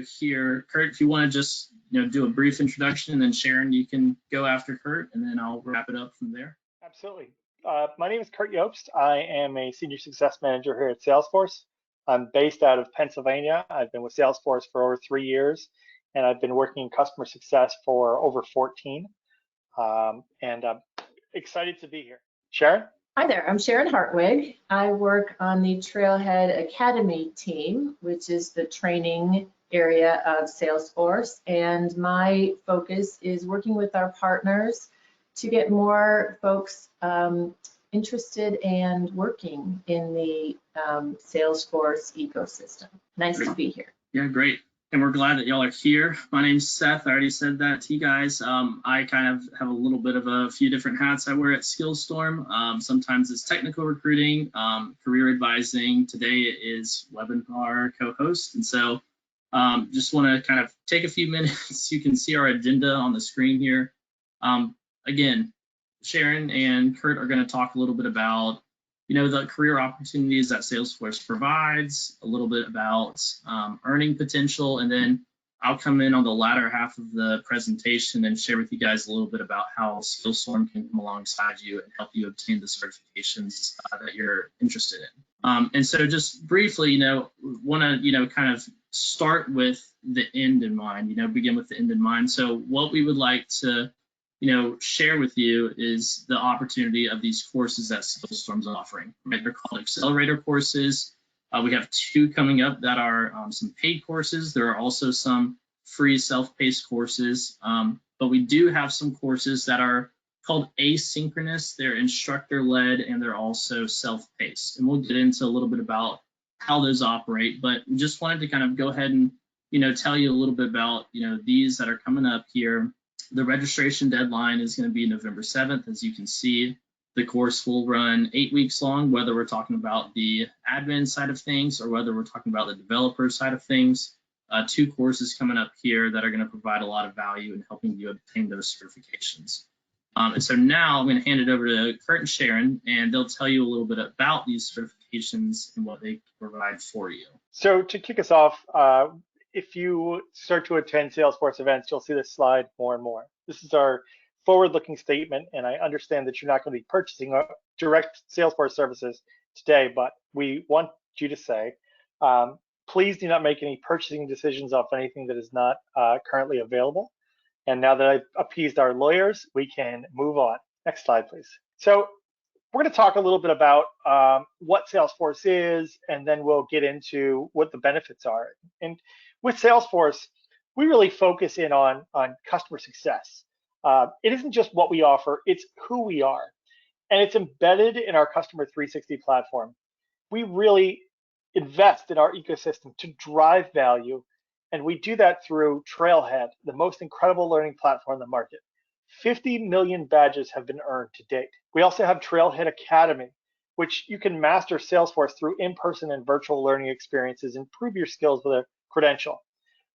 go here. Kurt, if you want to just do a brief introduction, and then Sharon, you can go after Kurt, and then I'll wrap it up from there. Absolutely. My name is Kurt Jobst. I am a Senior Success Manager here at Salesforce. I'm based out of Pennsylvania. I've been with Salesforce for over 3 years, and I've been working in customer success for over 14. And I'm excited to be here. Sharon? Hi there, I'm Sharon Hartwig. I work on the Trailhead Academy team, which is the training area of Salesforce. And my focus is working with our partners to get more folks interested and working in the Salesforce ecosystem. Nice to be here. Yeah, great. And we're glad that y'all are here. My name's Seth. I already said that to you guys. I kind of have a little bit of a few different hats I wear at SkillStorm. Sometimes it's technical recruiting, career advising. Today it is webinar co-host. And so just want to kind of take a few minutes. You can see our agenda on the screen here. Again, Sharon and Kurt are going to talk a little bit about the career opportunities that Salesforce provides, a little bit about earning potential, and then I'll come in on the latter half of the presentation and share with you guys a little bit about how SkillStorm can come alongside you and help you obtain the certifications that you're interested in. And so just briefly, want to, kind of start with the end in mind, begin with the end in mind. So what we would like to share with you is the opportunity of these courses that SkillStorm's offering, right? They're called accelerator courses. We have 2 coming up that are some paid courses. There are also some free self-paced courses, but we do have some courses that are called asynchronous. They're instructor-led and they're also self-paced. And we'll get into a little bit about how those operate, but we just wanted to kind of go ahead and, tell you a little bit about, these that are coming up here. The registration deadline is going to be November 7th. As you can see, the course will run 8 weeks long, whether we're talking about the admin side of things or whether we're talking about the developer side of things. 2 courses coming up here that are going to provide a lot of value in helping you obtain those certifications. And so now I'm going to hand it over to Kurt and Sharon, and they'll tell you a little bit about these certifications and what they provide for you. So to kick us off, if you start to attend Salesforce events, you'll see this slide more and more. This is our forward-looking statement, and I understand that you're not going to be purchasing direct Salesforce services today, but we want you to say, please do not make any purchasing decisions off anything that is not currently available. And now that I've appeased our lawyers, we can move on. Next slide, please. So we're going to talk a little bit about what Salesforce is, and then we'll get into what the benefits are. And with Salesforce, we really focus in on customer success. It isn't just what we offer, it's who we are. And it's embedded in our Customer 360 platform. We really invest in our ecosystem to drive value, and we do that through Trailhead, the most incredible learning platform in the market. 50 million badges have been earned to date. We also have Trailhead Academy, which you can master Salesforce through in-person and virtual learning experiences, improve your skills with a credential.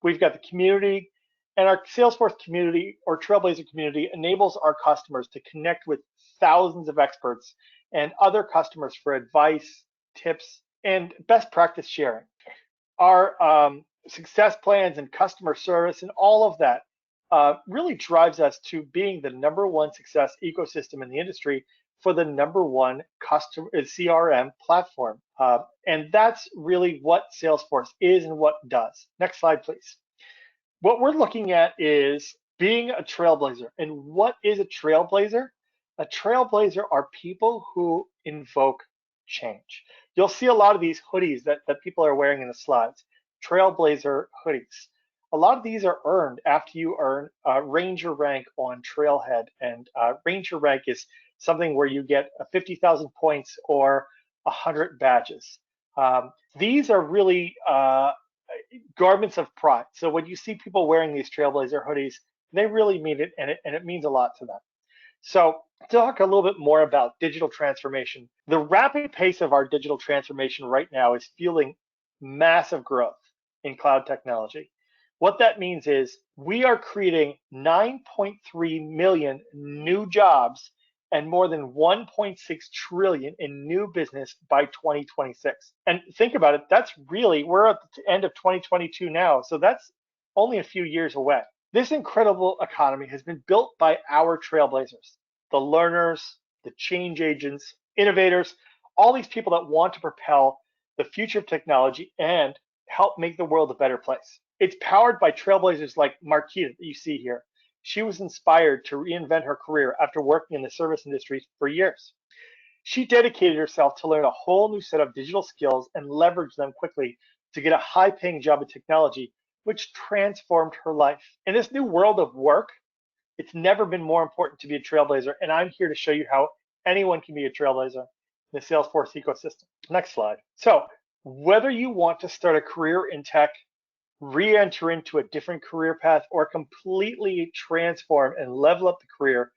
We've got the community, and our Salesforce community or Trailblazer community enables our customers to connect with thousands of experts and other customers for advice, tips, and best practice sharing. Our success plans and customer service and all of that really drives us to being the #1 success ecosystem in the industry for the #1 customer CRM platform. And that's really what Salesforce is and what does. Next slide, please. What we're looking at is being a trailblazer. And what is a trailblazer? A trailblazer are people who invoke change. You'll see a lot of these hoodies that people are wearing in the slides, trailblazer hoodies. A lot of these are earned after you earn Ranger rank on Trailhead. And Ranger rank is something where you get 50,000 points or 100 badges. These are really garments of pride. So when you see people wearing these Trailblazer hoodies, they really mean it, and it means a lot to them. So to talk a little bit more about digital transformation, the rapid pace of our digital transformation right now is fueling massive growth in cloud technology. What that means is we are creating 9.3 million new jobs and more than 1.6 trillion in new business by 2026. And think about it, that's really, we're at the end of 2022 now, so that's only a few years away. This incredible economy has been built by our trailblazers, the learners, the change agents, innovators, all these people that want to propel the future of technology and help make the world a better place. It's powered by trailblazers like Marquita that you see here. She was inspired to reinvent her career after working in the service industry for years. She dedicated herself to learn a whole new set of digital skills and leverage them quickly to get a high-paying job in technology, which transformed her life. In this new world of work, it's never been more important to be a trailblazer, and I'm here to show you how anyone can be a trailblazer in the Salesforce ecosystem. Next slide. So, whether you want to start a career in tech, re-enter into a different career path, or completely transform and level up the career,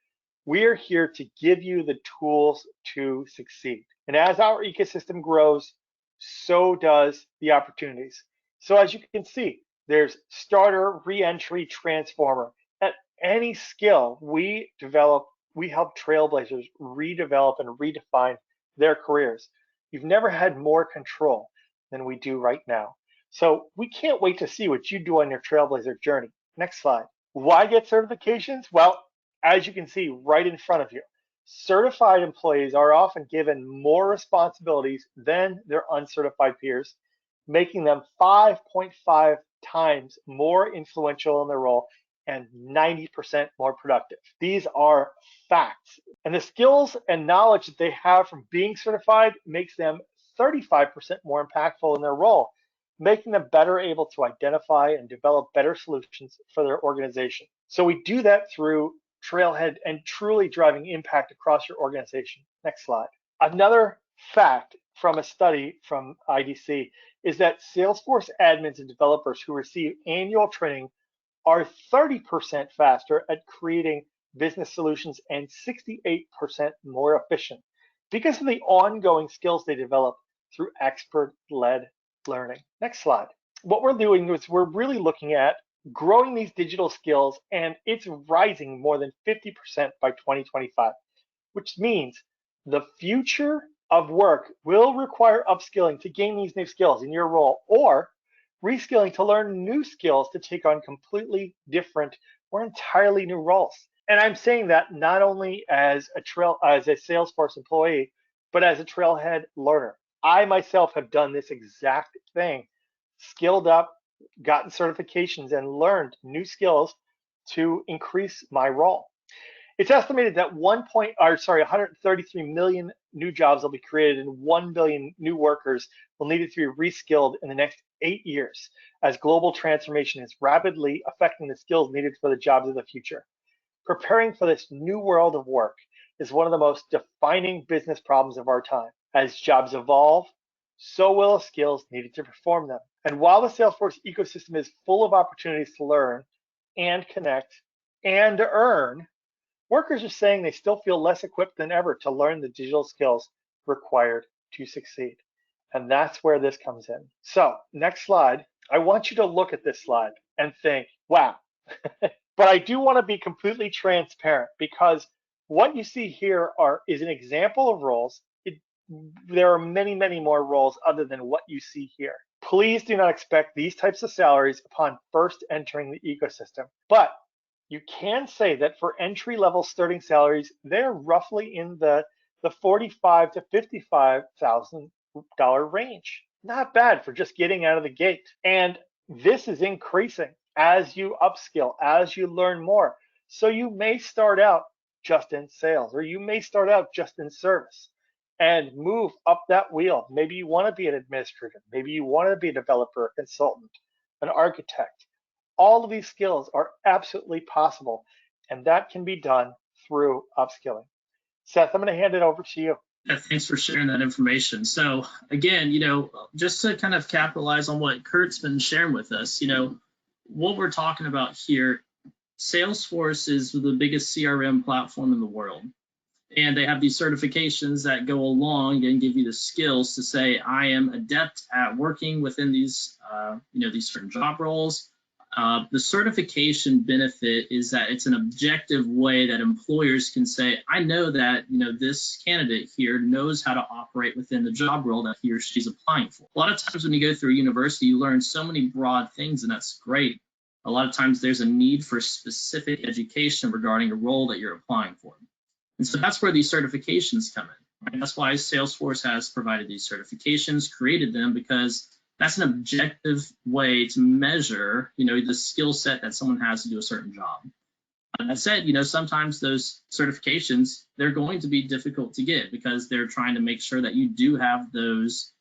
we're here to give you the tools to succeed. And as our ecosystem grows, so does the opportunities. So as you can see, there's starter, re-entry, transformer. At any skill we develop, we help trailblazers redevelop and redefine their careers. You've never had more control than we do right now. So we can't wait to see what you do on your trailblazer journey. Next slide. Why get certifications? Well, as you can see right in front of you, certified employees are often given more responsibilities than their uncertified peers, making them 5.5 times more influential in their role and 90% more productive. These are facts. And the skills and knowledge that they have from being certified makes them 35% more impactful in their role, making them better able to identify and develop better solutions for their organization. So we do that through Trailhead and truly driving impact across your organization. Next slide. Another fact from a study from IDC is that Salesforce admins and developers who receive annual training are 30% faster at creating business solutions and 68% more efficient because of the ongoing skills they develop through expert-led learning. Next slide. What we're doing is we're really looking at growing these digital skills, and it's rising more than 50% by 2025, which means the future of work will require upskilling to gain these new skills in your role, or reskilling to learn new skills to take on completely different or entirely new roles. And I'm saying that not only as a Salesforce employee, but as a Trailhead learner. I myself have done this exact thing, skilled up, gotten certifications, and learned new skills to increase my role. It's estimated that 133 million new jobs will be created and 1 billion new workers will need to be reskilled in the next 8 years as global transformation is rapidly affecting the skills needed for the jobs of the future. Preparing for this new world of work is one of the most defining business problems of our time. As jobs evolve, so will the skills needed to perform them. And while the Salesforce ecosystem is full of opportunities to learn and connect and earn, workers are saying they still feel less equipped than ever to learn the digital skills required to succeed. And that's where this comes in. So next slide, I want you to look at this slide and think, wow. But I do want to be completely transparent because what you see here is an example of roles. There are many, many more roles other than what you see here. Please do not expect these types of salaries upon first entering the ecosystem. But you can say that for entry-level starting salaries, they're roughly in the $45,000 to $55,000 range. Not bad for just getting out of the gate. And this is increasing as you upskill, as you learn more. So you may start out just in sales, or you may start out just in service and move up that wheel. Maybe you want to be an administrator. Maybe you want to be a developer, a consultant, an architect. All of these skills are absolutely possible, and that can be done through upskilling. Seth, I'm going to hand it over to you. Yeah, thanks for sharing that information. So again, just to kind of capitalize on what Kurt's been sharing with us, what we're talking about here, Salesforce is the biggest CRM platform in the world. And they have these certifications that go along and give you the skills to say, I am adept at working within these, these certain job roles. The certification benefit is that it's an objective way that employers can say, I know that this candidate here knows how to operate within the job role that he or she's applying for. A lot of times when you go through university, you learn so many broad things, and that's great. A lot of times there's a need for specific education regarding a role that you're applying for. And so that's where these certifications come in. Right? That's why Salesforce has provided these certifications, created them, because that's an objective way to measure, the skill set that someone has to do a certain job. That said, sometimes those certifications, they're going to be difficult to get because they're trying to make sure that you do have those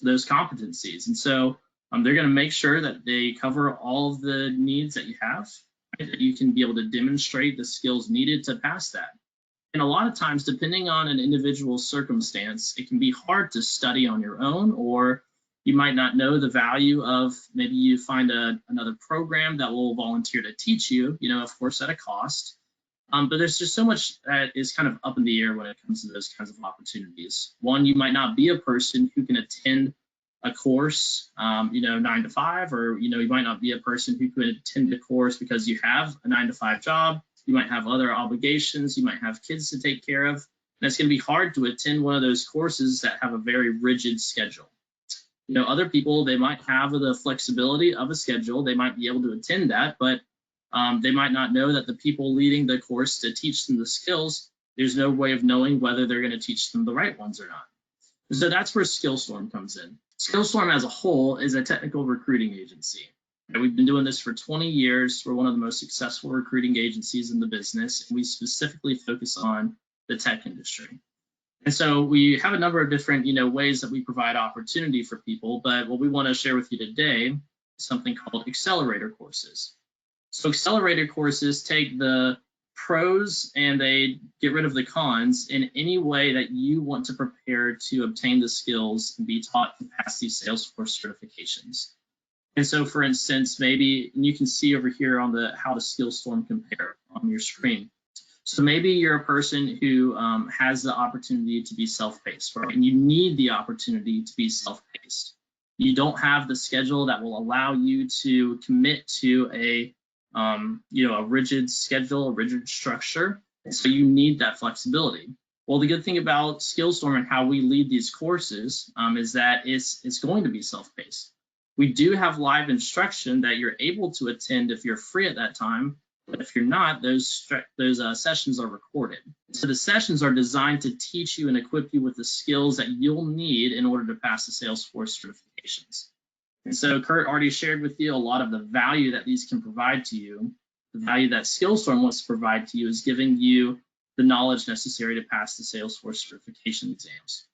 competencies. And so they're going to make sure that they cover all of the needs that you have, right? That you can be able to demonstrate the skills needed to pass that. And a lot of times, depending on an individual's circumstance, it can be hard to study on your own, or you might not know the value of, maybe you find another program that will volunteer to teach you, of course at a cost. But there's just so much that is kind of up in the air when it comes to those kinds of opportunities. One, you might not be a person who can attend a course, 9 to 5, or, you might not be a person who could attend a course because you have a 9 to 5 job. You might have other obligations. You might have kids to take care of. And it's going to be hard to attend one of those courses that have a very rigid schedule. Other people, they might have the flexibility of a schedule. They might be able to attend that, but they might not know that the people leading the course to teach them the skills, there's no way of knowing whether they're going to teach them the right ones or not. So that's where SkillStorm comes in. SkillStorm as a whole is a technical recruiting agency. We've been doing this for 20 years. We're one of the most successful recruiting agencies in the business, and we specifically focus on the tech industry. And so we have a number of different, ways that we provide opportunity for people, but what we want to share with you today is something called accelerator courses. So accelerator courses take the pros and they get rid of the cons in any way that you want to prepare to obtain the skills and be taught to pass these Salesforce certifications. And so, for instance, maybe, and you can see over here on the how to SkillStorm compare on your screen. So maybe you're a person who has the opportunity to be self-paced, right? And you need the opportunity to be self-paced. You don't have the schedule that will allow you to commit to a rigid schedule, a rigid structure. And so you need that flexibility. Well, the good thing about SkillStorm and how we lead these courses is that it's going to be self-paced. We do have live instruction that you're able to attend if you're free at that time, but if you're not, those sessions are recorded. So the sessions are designed to teach you and equip you with the skills that you'll need in order to pass the Salesforce certifications. And so Kurt already shared with you a lot of the value that these can provide to you. The value that SkillStorm wants to provide to you is giving you the knowledge necessary to pass the Salesforce certification exams.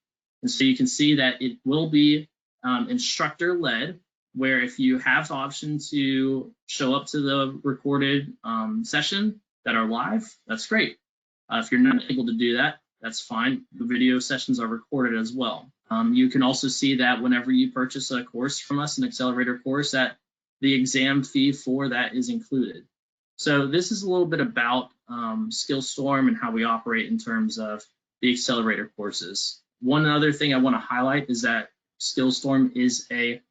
And so you can see that it will be instructor-led, where if you have the option to show up to the recorded session that are live, that's great. If you're not able to do that, that's fine. The video sessions are recorded as well. You can also see that whenever you purchase a course from us, an accelerator course, that the exam fee for that is included. So this is a little bit about SkillStorm and how we operate in terms of the accelerator courses. One other thing I want to highlight is that SkillStorm is a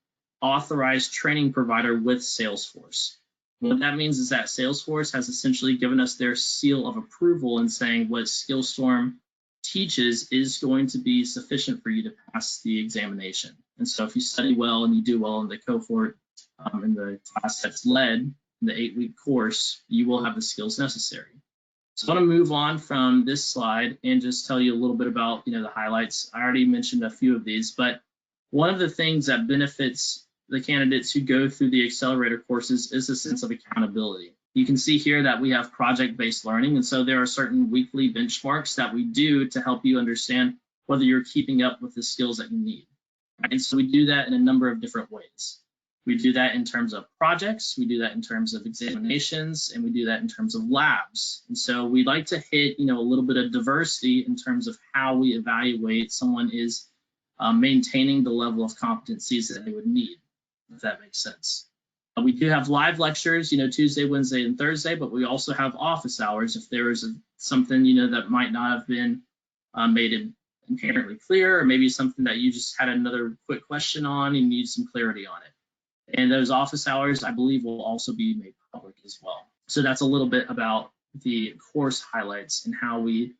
authorized training provider with Salesforce. What that means is that Salesforce has essentially given us their seal of approval in saying what SkillStorm teaches is going to be sufficient for you to pass the examination. And so if you study well and you do well in the cohort, in the class that's led, in the 8-week course, you will have the skills necessary. So I want to move on from this slide and just tell you a little bit about the highlights. I already mentioned a few of these, but one of the things that benefits the candidates who go through the accelerator courses is a sense of accountability. You can see here that we have project-based learning, and so there are certain weekly benchmarks that we do to help you understand whether you're keeping up with the skills that you need. And so we do that in a number of different ways. We do that in terms of projects, we do that in terms of examinations, and we do that in terms of labs. And so we like to hit a little bit of diversity in terms of how we evaluate someone is maintaining the level of competencies that they would need, if that makes sense. We do have live lectures, Tuesday, Wednesday, and Thursday, but we also have office hours if there is something, that might not have been made inherently clear, or maybe something that you just had another quick question on and need some clarity on it. And those office hours, I believe, will also be made public as well. So that's a little bit about the course highlights and how we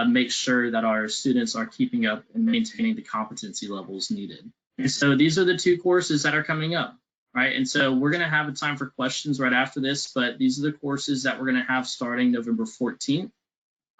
make sure that our students are keeping up and maintaining the competency levels needed. And so these are the two courses that are coming up, right? And so we're going to have a time for questions right after this, but these are the courses that we're going to have starting November 14th.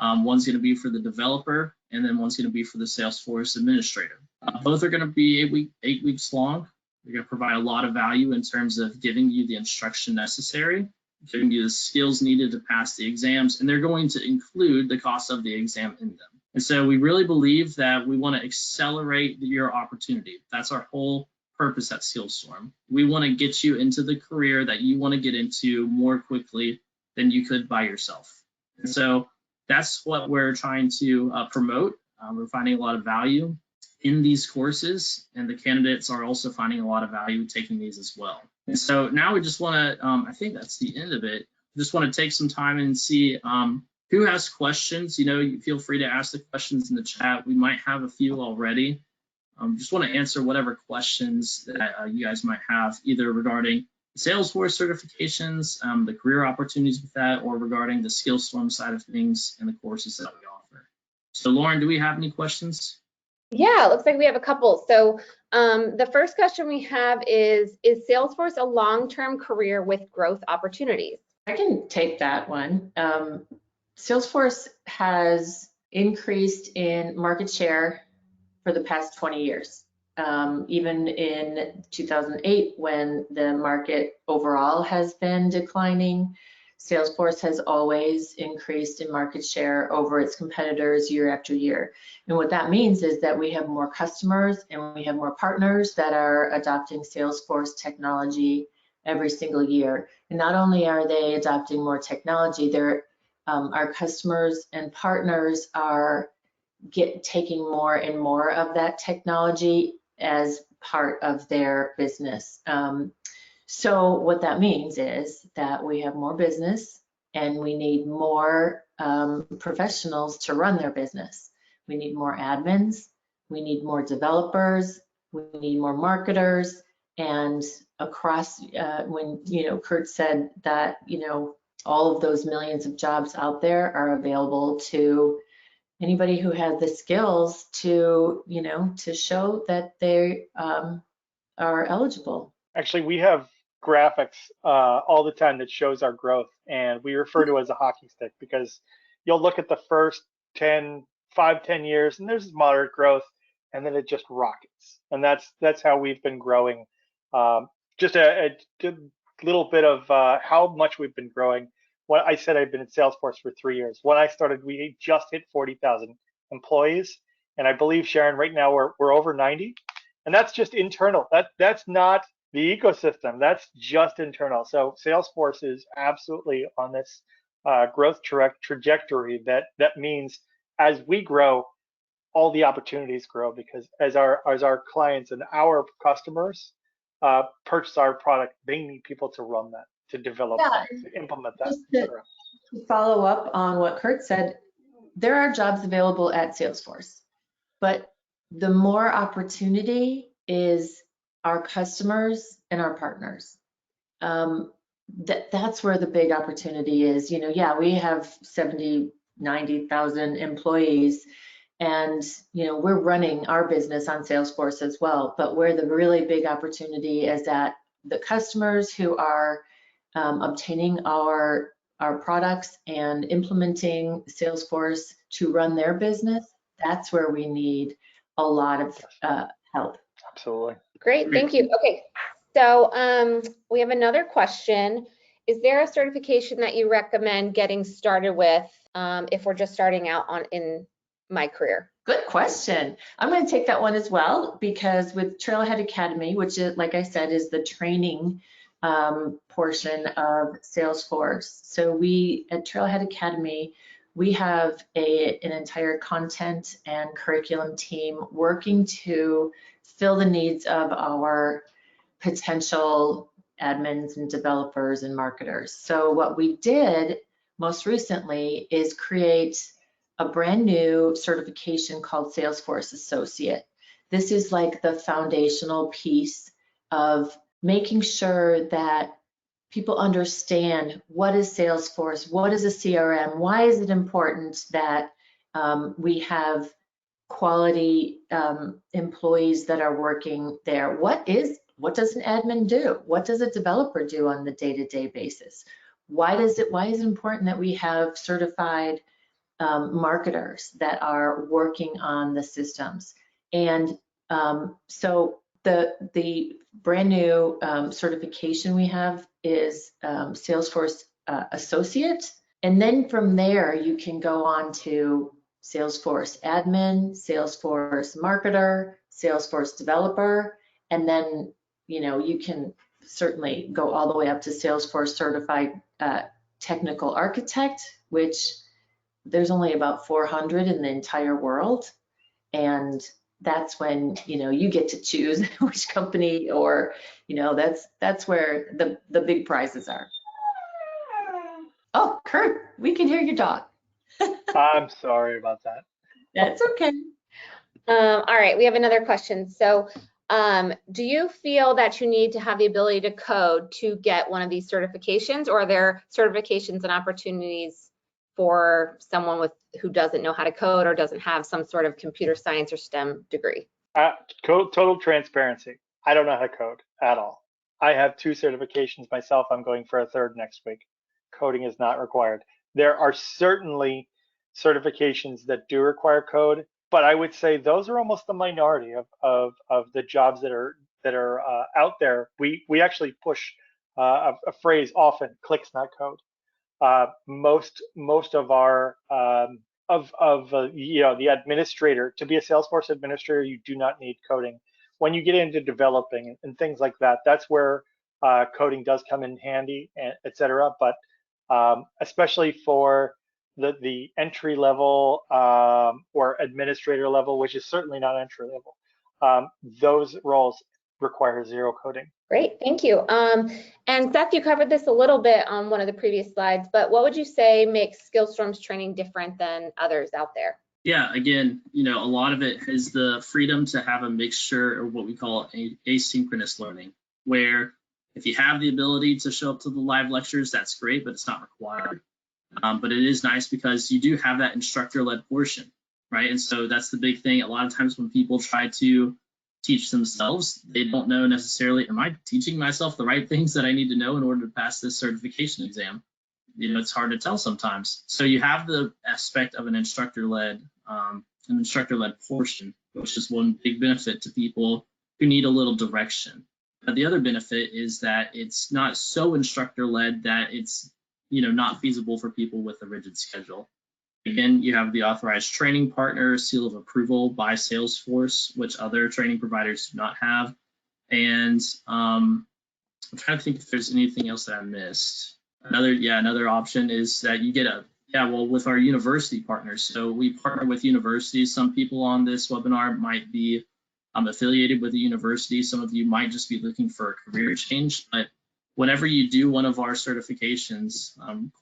One's going to be for the developer, and then one's going to be for the Salesforce administrator. Both are going to be 8 weeks long. They're going to provide a lot of value in terms of giving you the instruction necessary, giving you the skills needed to pass the exams, and they're going to include the cost of the exam in them. And so we really believe that we want to accelerate your opportunity. That's our whole purpose at SkillStorm. We want to get you into the career that you want to get into more quickly than you could by yourself. And so that's what we're trying to promote. We're finding a lot of value in these courses, and the candidates are also finding a lot of value taking these as well. And so now we just want to, I think that's the end of it. Just want to take some time and see who has questions. You feel free to ask the questions in the chat. We might have a few already. Just want to answer whatever questions that you guys might have, either regarding Salesforce certifications, the career opportunities with that, or regarding the SkillStorm side of things and the courses that we offer. So Lauren, do we have any questions? Yeah, it looks like we have a couple. So the first question we have is Salesforce a long-term career with growth opportunities? I can take that one. Salesforce has increased in market share for the past 20 years. Even in 2008, when the market overall has been declining, Salesforce has always increased in market share over its competitors year after year. And what that means is that we have more customers and we have more partners that are adopting Salesforce technology every single year. And not only are they adopting more technology, our customers and partners are taking more and more of that technology as part of their business. So what that means is that we have more business and we need more professionals to run their business. We need more admins, we need more developers, we need more marketers, and across, when Kurt said that all of those millions of jobs out there are available to anybody who has the skills to show that they are eligible. Actually, we have graphics all the time that shows our growth, and we refer to it as a hockey stick, because you'll look at the first 10 years and there's moderate growth, and then it just rockets. And that's how we've been growing. Just a little bit of how much we've been growing. Well, I said I've been at Salesforce for 3 years. When I started, we just hit 40,000 employees, and I believe, Sharon, right now we're over 90, and that's just internal. That's not the ecosystem. That's just internal. So Salesforce is absolutely on this growth trajectory. That means as we grow, all the opportunities grow, because as our clients and our customers purchase our product, they need people to run that, to develop that, to implement that, etc. To follow up on what Kurt said, there are jobs available at Salesforce, but the more opportunity is our customers and our partners. That's where the big opportunity is. We have 70, 90,000 employees, and we're running our business on Salesforce as well. But where the really big opportunity is at the customers who are obtaining our products and implementing Salesforce to run their business, that's where we need a lot of help. Absolutely. Great, thank you. Okay, so we have another question. Is there a certification that you recommend getting started with if we're just starting out in my career? Good question. I'm going to take that one as well, because with Trailhead Academy, which is, like I said, is the training portion of Salesforce. So we at Trailhead Academy, we have an entire content and curriculum team working to fill the needs of our potential admins and developers and marketers. So what we did most recently is create a brand new certification called Salesforce Associate. This is like the foundational piece of making sure that people understand what is Salesforce, what is a CRM, why is it important that we have quality employees that are working there. What does an admin do? What does a developer do on the day-to-day basis? Why is it important that we have certified marketers that are working on the systems? And so the brand new certification we have is Salesforce Associate. And then from there, you can go on to Salesforce Admin, Salesforce Marketer, Salesforce Developer, and then, you know, you can certainly go all the way up to Salesforce Certified Technical Architect, which there's only about 400 in the entire world. And that's when, you know, you get to choose which company, or, you know, that's where the big prizes are. Oh, Kurt, we can hear your dog. I'm sorry about that. That's okay. All right, we have another question. So do you feel that you need to have the ability to code to get one of these certifications, or are there certifications and opportunities for someone who doesn't know how to code or doesn't have some sort of computer science or STEM degree? Total transparency. I don't know how to code at all. I have 2 certifications myself. I'm going for a 3rd next week. Coding is not required. There are certainly certifications that do require code, but I would say those are almost the minority of the jobs that are out there. We actually push a phrase often: clicks, not code. Most of our you know, the administrator, to be a Salesforce administrator, you do not need coding. When you get into developing and things like that, that's where coding does come in handy, et cetera. But especially for the entry level or administrator level, which is certainly not entry level, those roles require 0 coding. Great, thank you. And Seth, you covered this a little bit on one of the previous slides, but what would you say makes SkillStorm's training different than others out there? Yeah, again, you know, a lot of it is the freedom to have a mixture, or what we call asynchronous learning, where if you have the ability to show up to the live lectures, that's great, but it's not required. But it is nice because you do have that instructor-led portion, right? And so that's the big thing. A lot of times when people try to teach themselves, they don't know necessarily, am I teaching myself the right things that I need to know in order to pass this certification exam? You know, it's hard to tell sometimes. So you have the aspect of an instructor-led portion, which is one big benefit to people who need a little direction. But the other benefit is that it's not so instructor-led that it's, you know, not feasible for people with a rigid schedule. Again, you have the authorized training partner seal of approval by Salesforce, which other training providers do not have. And I'm trying to think if there's anything else that I missed. Another option is that you get with our university partners. So we partner with universities. Some people on this webinar might be affiliated with a university. Some of you might just be looking for a career change, but whenever you do one of our certifications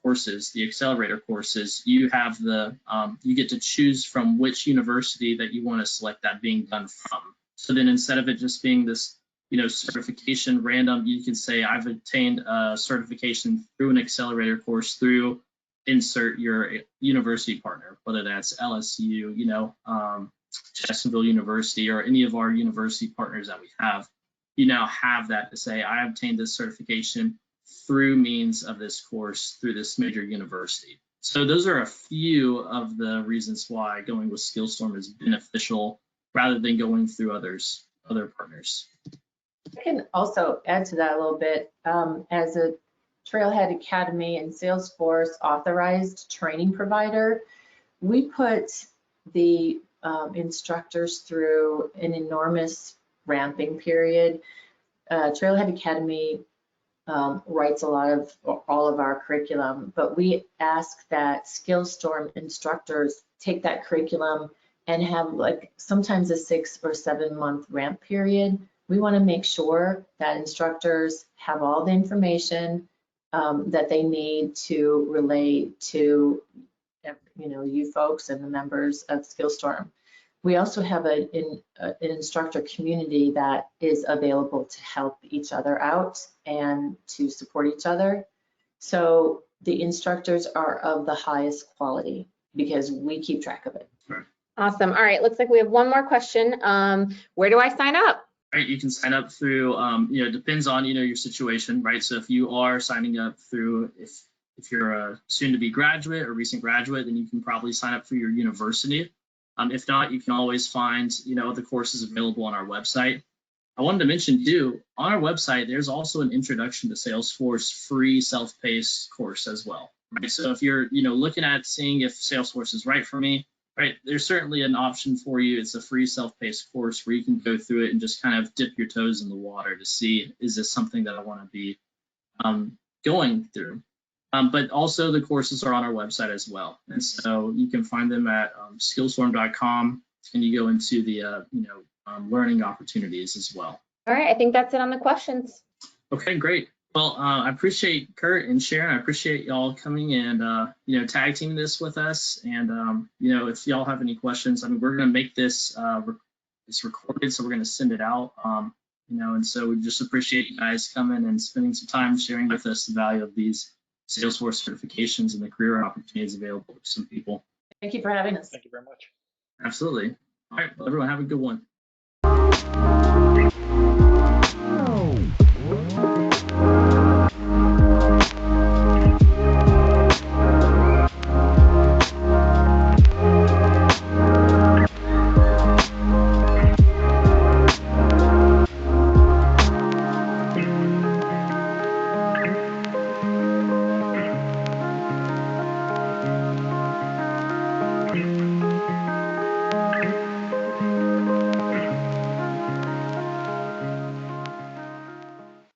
courses, the accelerator courses, you have you get to choose from which university that you want to select that being done from. So then instead of it just being this, you know, certification random, you can say I've obtained a certification through an accelerator course through insert your university partner, whether that's LSU, you know, Jacksonville University, or any of our university partners that we have. You now have that to say, I obtained this certification through means of this course through this major university. So those are a few of the reasons why going with SkillStorm is beneficial rather than going through other partners. I can also add to that a little bit. As a Trailhead Academy and Salesforce authorized training provider, we put the instructors through an enormous ramping period. Trailhead Academy writes a lot of all of our curriculum, but we ask that SkillStorm instructors take that curriculum and have like sometimes a 6 or 7 month ramp period. We want to make sure that instructors have all the information that they need to relate to, you know, you folks and the members of SkillStorm. We also have an instructor community that is available to help each other out and to support each other. So the instructors are of the highest quality because we keep track of it. Awesome. All right, looks like we have one more question. Where do I sign up? Right, you can sign up through, it depends on, your situation, right? So if you are signing up through, if you're a soon-to-be graduate or recent graduate, then you can probably sign up through your university. If not, you can always find, the courses available on our website. I wanted to mention too, on our website, there's also an introduction to Salesforce free self-paced course as well. Right? So if you're, looking at seeing if Salesforce is right for me, right, there's certainly an option for you. It's a free self-paced course where you can go through it and just kind of dip your toes in the water to see, is this something that I want to be going through? But also the courses are on our website as well. And so you can find them at SkillStorm.com, and you go into the, learning opportunities as well. All right, I think that's it on the questions. Okay, great. Well, I appreciate Kurt and Sharon. I appreciate y'all coming and, tag teaming this with us. And, if y'all have any questions, we're going to make this it's recorded, so we're going to send it out, and so we just appreciate you guys coming and spending some time sharing with us the value of these Salesforce certifications and the career opportunities available to some people. Thank you for having us. Thank you very much. Absolutely. All right, well, everyone have a good one.